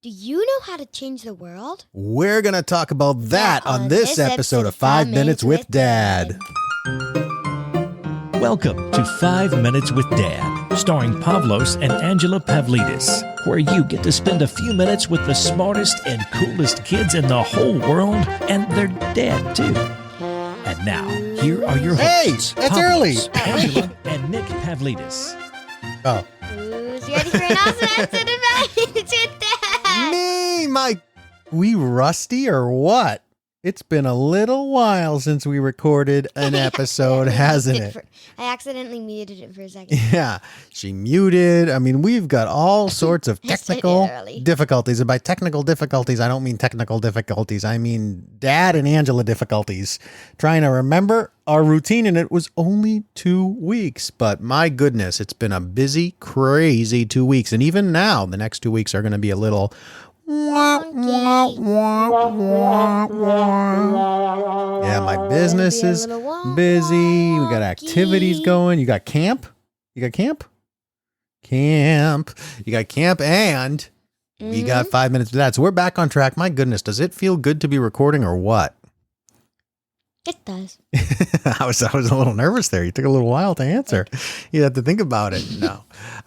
Do you know how to change the world? We're going to talk about that on this episode of 5 Minutes with Dad. Welcome to 5 Minutes with Dad, starring Pavlos and Angela Pavlidis, where you get to spend a few minutes with the smartest and coolest kids in the whole world, and their dad, too. And now, here are your hosts, Hey, it's Pavlos, early. Angela, and Nick Pavlidis. Oh. Who's ready for an awesome episode of 5 Minutes with Dad? Me, Mike. We rusty or what? It's been a little while since we recorded an episode, hasn't it? I accidentally muted it for a second. Yeah, she muted. I mean, we've got all sorts of technical difficulties. And by technical difficulties, I don't mean technical difficulties. I mean Dad and Angela difficulties. Trying to remember our routine, and it was only 2 weeks. But my goodness, it's been a busy, crazy 2 weeks. And even now, the next 2 weeks are going to be a little... Yeah, my business is busy. We got activities going. You got camp? You got camp? Camp. You got camp, and we got 5 minutes with that. So we're back on track. My goodness, does it feel good to be recording or what? It does. I was a little nervous there. You took a little while to answer. You had to think about it. No.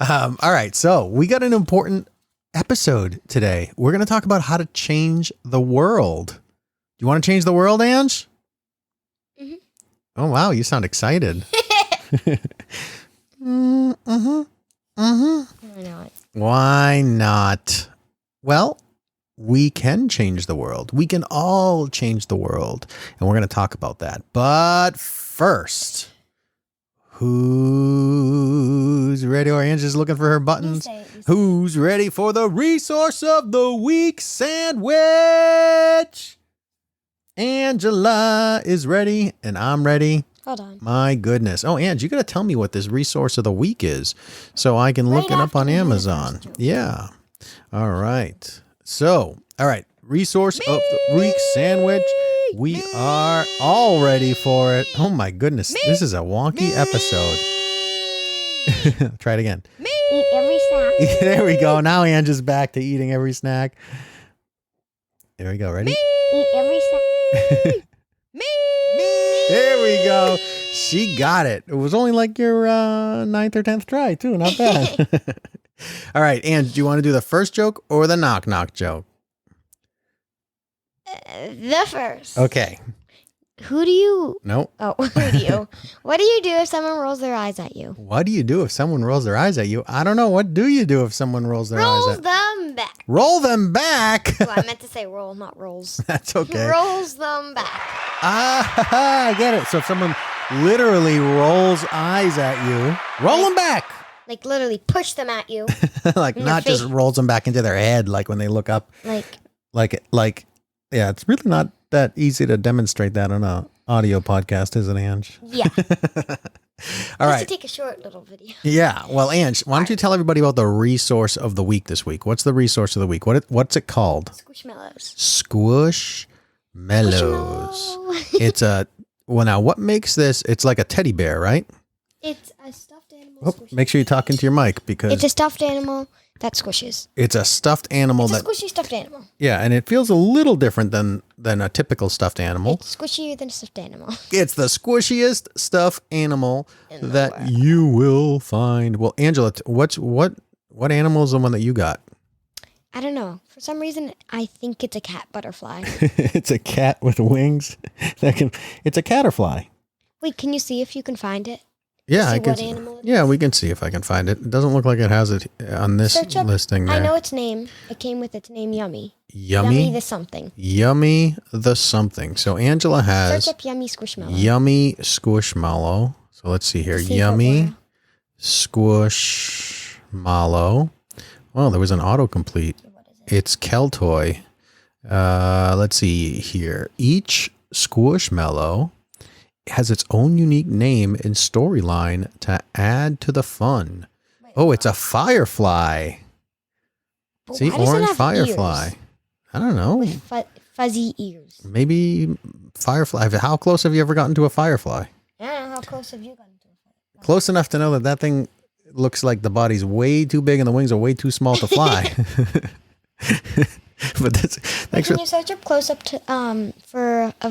All right. So we got an important episode today. We're going to talk about how to change the world. You want to change the world, Ange? Mm-hmm. Oh, wow. You sound excited. Why not? Well, we can change the world. We can all change the world. And we're going to talk about that. But first, who's ready? Or Ange is looking for her buttons. Who's ready for the resource of the week sandwich? Angela is ready, and I'm ready. Hold on. My goodness. Oh, Ange, you got to tell me what this resource of the week is so I can look it up on Amazon. Yeah. All right. So, all right. Resource of the week sandwich. We are all ready for it. Oh, my goodness. This is a wonky episode. Try it again. Eat every snack. There we go. Now Ange is back to eating every snack. There we go. Ready? Eat every snack. There we go. She got it. It was only like your 9th or 10th try, too. Not bad. All right, Ange, do you want to do the first joke or the knock-knock joke? The first. Okay. Who do you... Nope. Oh, who do you... What do you do if someone rolls their eyes at you? What do you do if someone rolls their eyes at you? I don't know. What do you do if someone rolls their eyes at you? Rolls them back. Roll them back? Oh, I meant to say roll, not rolls. That's okay. Rolls them back. Ah, I get it. So if someone literally rolls eyes at you, roll them back. Like literally push them at you. Like not just rolls them back into their head like when they look up. Like, yeah, it's really not that easy to demonstrate that on a audio podcast, is it, Ange? Yeah. All right. To take a short little video. Yeah. Well, Ange, why don't you tell everybody about the resource of the week this week? What's the resource of the week? What's it called? Squishmallows. Squishmallows. It's now what makes this? It's like a teddy bear, right? It's a stuffed animal. Oh, make sure you talk into your mic because it's a stuffed animal that squishes. It's a stuffed animal It's a squishy stuffed animal. Yeah, and it feels a little different than a typical stuffed animal. It's squishier than a stuffed animal. It's the squishiest stuffed animal that you will find. Well, Angela, what animal is the one that you got? I don't know. For some reason, I think it's a cat butterfly. It's a cat with wings. It's a caterfly. Wait, can you see if you can find it? Yeah, see I can. What animal it is? Yeah, we can see if I can find it. It doesn't look like it has it on this listing there. I know its name. It came with its name, Yummy. Yummy the something. Yummy the something. So Angela has search up Yummy Squishmallow. Yummy Squishmallow. So let's see here. Yummy Squishmallow. Oh, there was an autocomplete. What is it? It's Keltoy. Let's see here. Each Squishmallow has its own unique name and storyline to add to the fun. Wait, it's a firefly. But see, orange firefly. Ears? I don't know. With fuzzy ears. Maybe firefly. How close have you ever gotten to a firefly? I don't know. How close have you gotten to a firefly? Close enough to know that thing looks like the body's way too big and the wings are way too small to fly. But thanks Can for you search up close up to of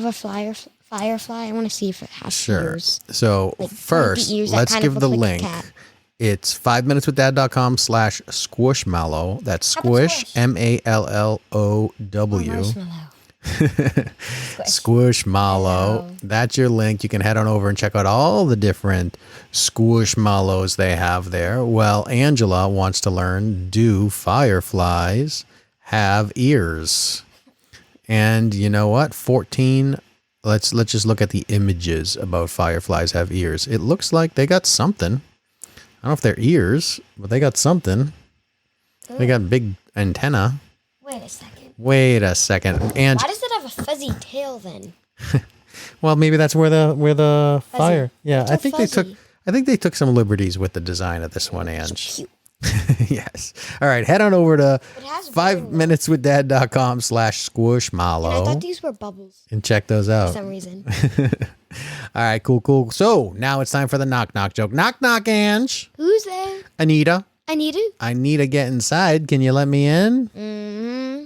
a firefly? I want to see if it has ears. So Like, first, pointy ears that let's kind give of the look like a link. cat. It's 5minuteswithdad.com/squishmallow. That's How about squish, squish? MALLOW. Marshmallow. Squishmallow. That's your link. You can head on over and check out all the different squishmallows they have there. Well, Angela wants to learn, do fireflies have ears? And you know what? 14. Let's just look at the images about fireflies have ears. It looks like they got something. I don't know if they're ears, but they got something. They got big antenna. Wait a second. Wait a second. And Why does it have a fuzzy tail then? well, maybe that's where the Fuzzy. fire. Yeah, It's I all think fuzzy. they took some liberties with the design of this one, Ange. Cute. Yes. All right, head on over to It has 5minuteswithdad.com/squishmallow. And I thought these were bubbles And check those for out. some reason. All right, cool. So now it's time for the knock joke. Knock, Ange. Who's there? Anita. I need it. I need to get inside. Can you let me in? Mm-hmm.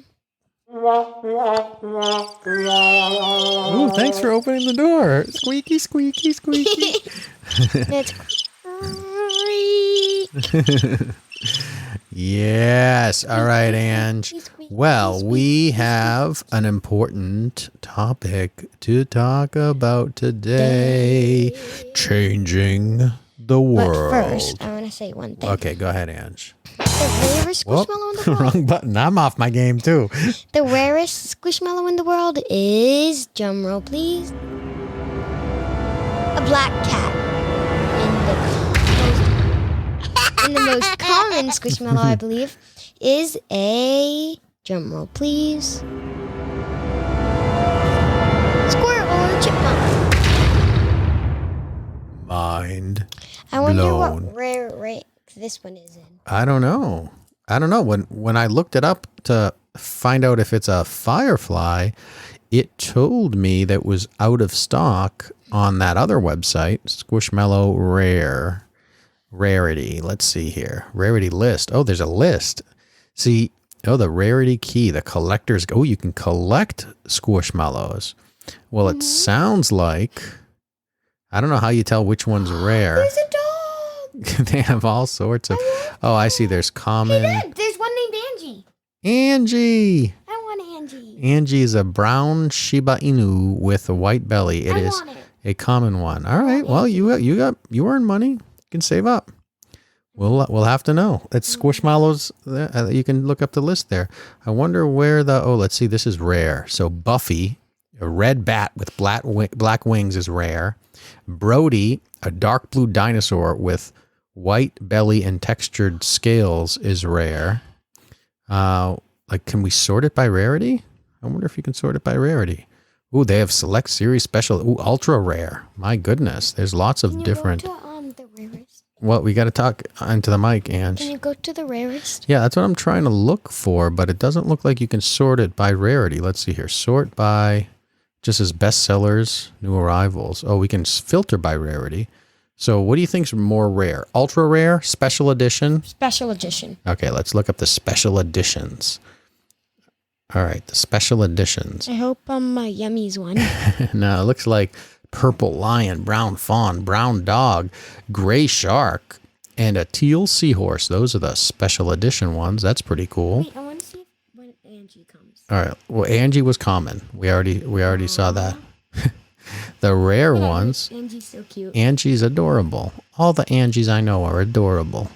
Ooh, thanks for opening the door. Squeaky. It's creep. Yes. All right, Ange. Well, we have an important topic to talk about today. Changing the world. But first, I want to say one thing. Okay, go ahead, Ange. The rarest Whoop. squishmallow in the world. Wrong button. I'm off my game, too. The rarest squishmallow in the world is, drum roll please, a black cat. And the most common squishmallow, I believe, is a, drum roll please, squirrel or chipmunk. Mind I wonder blown. what rare rank this one is in. I don't know. When I looked it up to find out if it's a firefly, it told me that it was out of stock on that other website, Squishmallow Rarity. Let's see here. Rarity list. Oh, there's a list. See, the rarity key, the collector's. Oh, you can collect Squishmallows. Well, it sounds like, I don't know how you tell which one's rare. There's a dog. They have all sorts of. Oh, I see. There's common. There's one named Angie. Angie. I want Angie. Angie is a brown Shiba Inu with a white belly. It I is want it. a common one. All right. Well, you earn money. You can save up. We'll have to know. It's Squishmallows. You can look up the list there. I wonder where let's see. This is rare. So Buffy, a red bat with black wings, is rare. Brody, a dark blue dinosaur with white belly and textured scales, is rare. Can we sort it by rarity? I wonder if you can sort it by rarity. Ooh, they have select series special. Ooh, ultra rare. My goodness. There's lots of different. Can you go to the rarest? Well, we got to talk into the mic, Can Ange. you go to the rarest? Yeah, that's what I'm trying to look for, but it doesn't look like you can sort it by rarity. Let's see here. Sort by just as bestsellers, new arrivals. Oh, we can filter by rarity. So what do you think's more rare? Ultra rare, special edition? Special edition. Okay, let's look up the special editions. All right, the special editions. I hope Yummy's one. No, it looks like purple lion, brown fawn, brown dog, gray shark, and a teal seahorse. Those are the special edition ones. That's pretty cool. Wait, I want to see when Angie comes. All right. Well, Angie was common. We already saw that. The rare ones. Angie's so cute. Angie's adorable. All the Angies I know are adorable.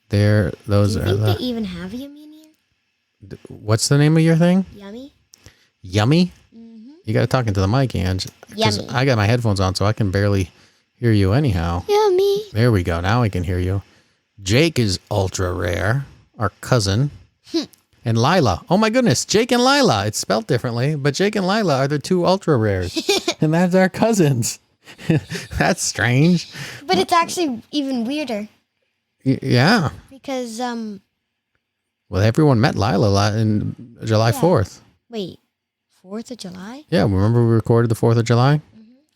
Those Do you are think the. they even have Yummy in here? What's the name of your thing? Yummy? Yummy? You got to talk into the mic, Ange. 'Cause Yummy. I got my headphones on, so I can barely hear you anyhow. Yummy. There we go. Now I can hear you. Jake is ultra rare, our cousin. And Lila. Oh my goodness, Jake and Lila. It's spelled differently, but Jake and Lila are the two ultra rares. And that's our cousins. That's strange. But it's actually even weirder Yeah. because Well, everyone met Lila in July 4th. wait, 4th of July? Yeah, remember we recorded the 4th of July?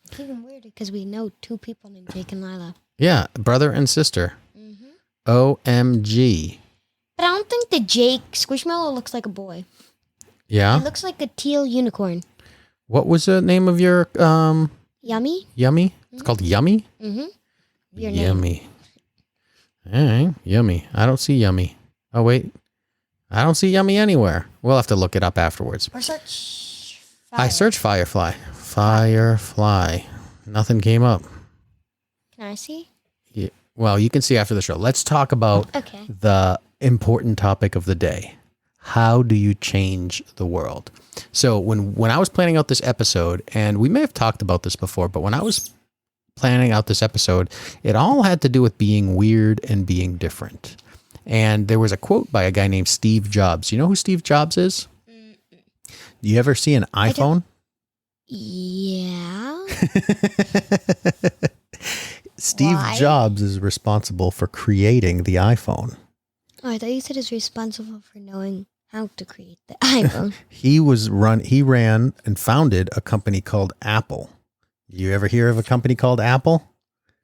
It's even weirder because we know two people named Jake and Lila. Yeah, brother and sister. OMG. But I don't think the Jake Squishmallow looks like a boy. Yeah. It looks like a teal unicorn. What was the name of your Yummy? Yummy? It's called Yummy? Mm-hmm. Your Yummy. All right. Yummy. I don't see Yummy. Oh, wait. I don't see Yummy anywhere. We'll have to look it up afterwards. Or search I searched Firefly. Firefly. Nothing came up. Can I see? Yeah. Well, you can see after the show. Let's talk about the important topic of the day. How do you change the world? So when I was planning out this episode, and we may have talked about this before, but when I was planning out this episode, it all had to do with being weird and being different. And there was a quote by a guy named Steve Jobs. You know who Steve Jobs is? Do you ever see an iPhone? Yeah. Steve Jobs is responsible for creating the iPhone. Oh, I thought you said he's responsible for knowing how to create the iPhone. He ran and founded a company called Apple. You ever hear of a company called Apple?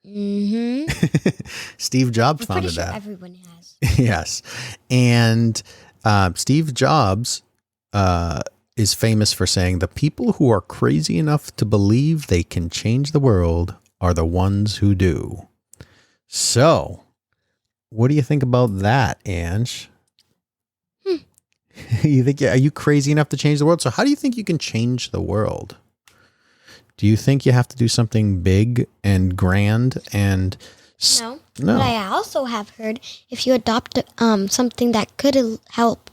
Mm-hmm. Steve Jobs I'm founded pretty sure that. everyone has. Yes. And Steve Jobs is famous for saying the people who are crazy enough to believe they can change the world are the ones who do. So, what do you think about that, Ange? You think, are you crazy enough to change the world? So how do you think you can change the world? Do you think you have to do something big and grand and... No. No. But I also have heard if you adopt something that could help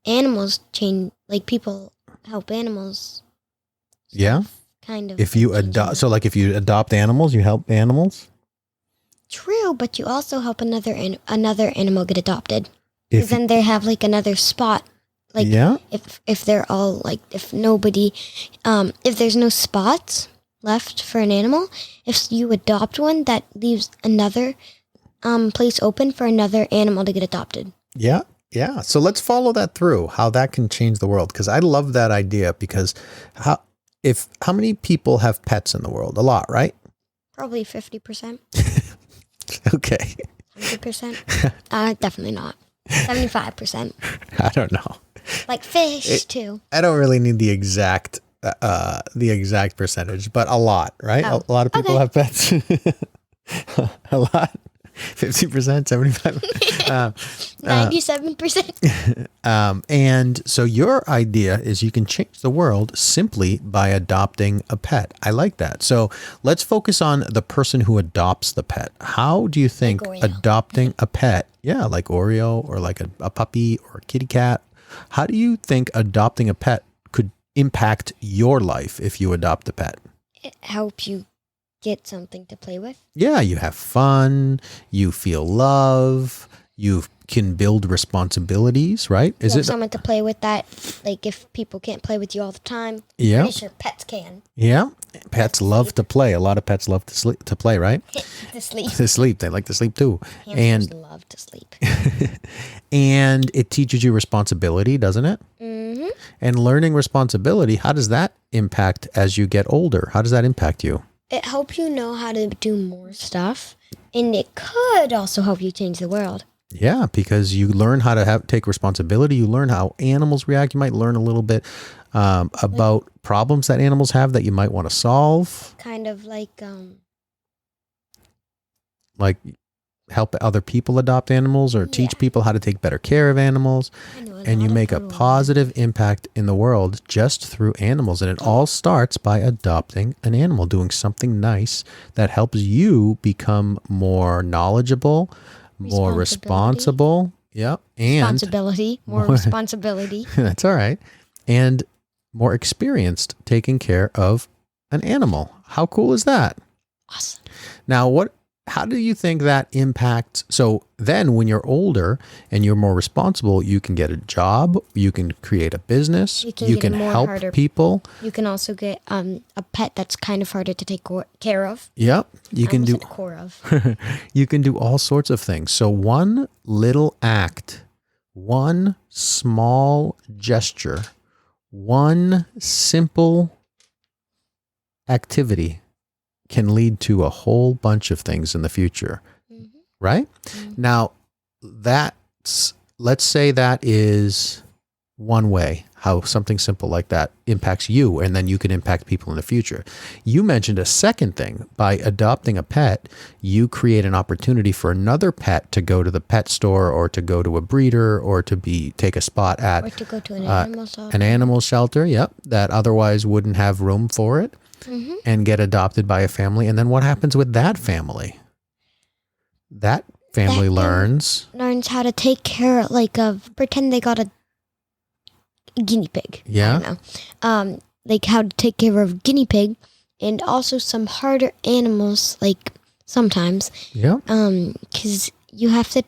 animals change, like people help animals. Yeah? Kind of. If you adopt, so like if you adopt animals, you help animals? True, but you also help another animal get adopted. Because then they have like another spot. Like if they're all like, if nobody, if there's no spots left for an animal, if you adopt one, that leaves another place open for another animal to get adopted. Yeah. Yeah. So let's follow that through, how that can change the world. Because I love that idea because how many people have pets in the world? A lot, right? Probably 50%. Okay. 100%? Definitely not. 75%. I don't know. Like fish too. I don't really need the exact percentage, but a lot, right? Oh, a lot of people have pets. A lot. 50%, 75%. 97%. And so your idea is you can change the world simply by adopting a pet. I like that. So let's focus on the person who adopts the pet. How do you think adopting a pet, like Oreo or like a puppy or a kitty cat, how do you think adopting a pet could impact your life if you adopt a pet? It helps you get something to play with. Yeah, you have fun, you feel love, you can build responsibilities, right? Is it someone to play with that? Like if people can't play with you all the time, yeah, pretty sure pets can. Yeah, pets love to play. A lot of pets love to play, right? To sleep. To sleep. They like to sleep too. Hamsters love to sleep. And it teaches you responsibility, doesn't it? Mm-hmm. And learning responsibility, how does that impact as you get older? How does that impact you? It helps you know how to do more stuff, and it could also help you change the world. Yeah, because you learn how to take responsibility. You learn how animals react. You might learn a little bit about problems that animals have that you might want to solve. Kind of like help other people adopt animals or teach people how to take better care of animals. And you make a positive impact in the world just through animals. And it all starts by adopting an animal, doing something nice that helps you become more knowledgeable, more responsible. Yeah. And more responsibility. That's all right. And more experienced taking care of an animal. How cool is that? Awesome. Now, how do you think that impacts? So then when you're older and you're more responsible, you can get a job, you can create a business, you can help people. You can also get a pet that's kind of harder to take care of. Yep. You can do you can do all sorts of things. So one little act, one small gesture, one simple activity can lead to a whole bunch of things in the future, right? Mm-hmm. Now, that's let's say that is one way how something simple like that impacts you, and then you can impact people in the future. You mentioned a second thing. By adopting a pet, you create an opportunity for another pet to go to the pet store, or to go to a breeder, or to take a spot at or to go to an animal shelter. An animal shelter, yep, that otherwise wouldn't have room for it, and get adopted by a family. And then what happens with that family? That family learns how to take care of pretend they got a guinea pig. Yeah. I don't know. Like how to take care of guinea pig, and also some harder animals, like sometimes. Yeah. Because you have to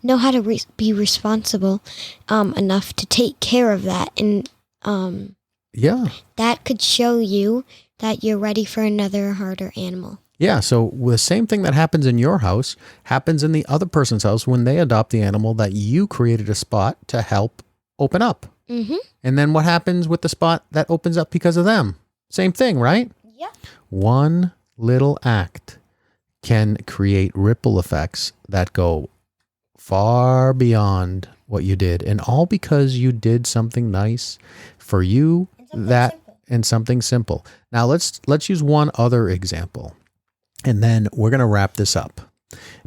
know how to be responsible enough to take care of that, and that could show you that you're ready for another harder animal. Yeah, so the same thing that happens in your house happens in the other person's house when they adopt the animal that you created a spot to help open up. Mm-hmm. And then what happens with the spot that opens up because of them? Same thing, right? Yeah. One little act can create ripple effects that go far beyond what you did, and all because you did something nice for you, and something simple. Now let's use one other example, and then we're going to wrap this up,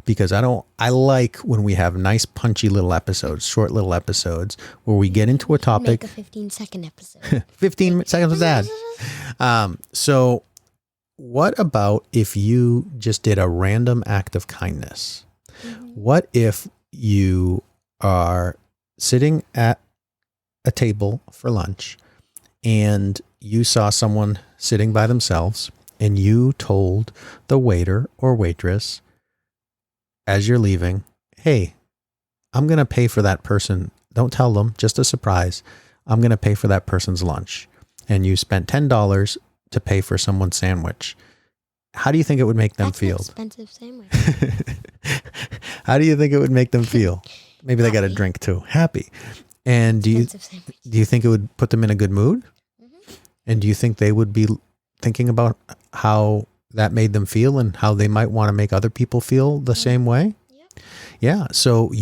because I like when we have nice punchy little episodes, short little episodes where we get into a topic. Make a 15-second episode. 15 seconds with Dad. So what about if you just did a random act of kindness? What if you are sitting at a table for lunch and you saw someone sitting by themselves, and you told the waiter or waitress as you're leaving, hey, I'm going to pay for that person. Don't tell them, just a surprise. I'm going to pay for that person's lunch. And you spent $10 to pay for someone's sandwich. How do you think it would make them feel? That's an expensive sandwich. How do you think it would make them feel? Maybe they got a drink too. Happy. And do you think it would put them in a good mood? Mm-hmm. And do you think they would be thinking about how that made them feel, and how they might want to make other people feel the same way? Yeah. So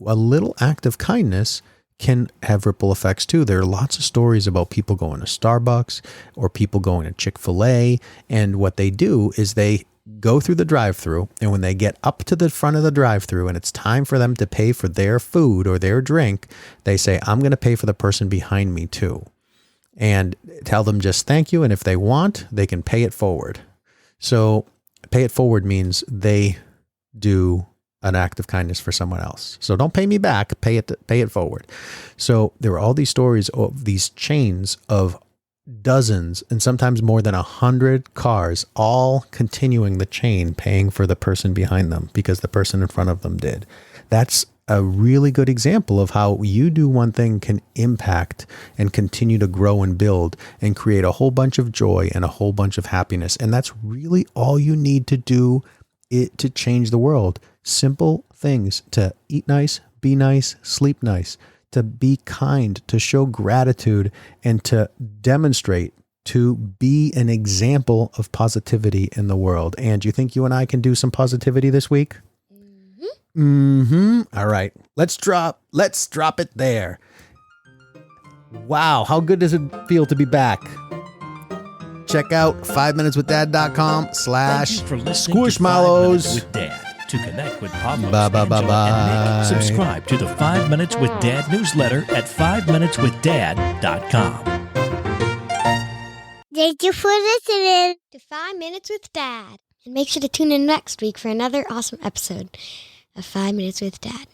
a little act of kindness can have ripple effects too. There are lots of stories about people going to Starbucks or people going to Chick-fil-A, and what they do is they go through the drive-thru, and when they get up to the front of the drive-thru and it's time for them to pay for their food or their drink, they say, I'm going to pay for the person behind me too. And tell them just thank you, and if they want, they can pay it forward. So pay it forward means they do an act of kindness for someone else. So don't pay me back, pay it forward. So there are all these stories of these chains of dozens and sometimes more than 100 cars, all continuing the chain, paying for the person behind them because the person in front of them did. That's a really good example of how you do one thing can impact and continue to grow and build and create a whole bunch of joy and a whole bunch of happiness. And that's really all you need to do to change the world. Simple things: to eat nice, be nice, sleep nice, to be kind, to show gratitude, and to demonstrate, to be an example of positivity in the world. And you think you and I can do some positivity this week? All right. Let's drop it there. Wow. How good does it feel to be back? Check out 5minuteswithdad.com/squishmallows. With Dad. To connect with Pablo, Bye. and Nick, subscribe to the 5 Minutes with Dad newsletter at 5minuteswithdad.com. Thank you for listening to 5 Minutes with Dad. And make sure to tune in next week for another awesome episode of 5 Minutes with Dad.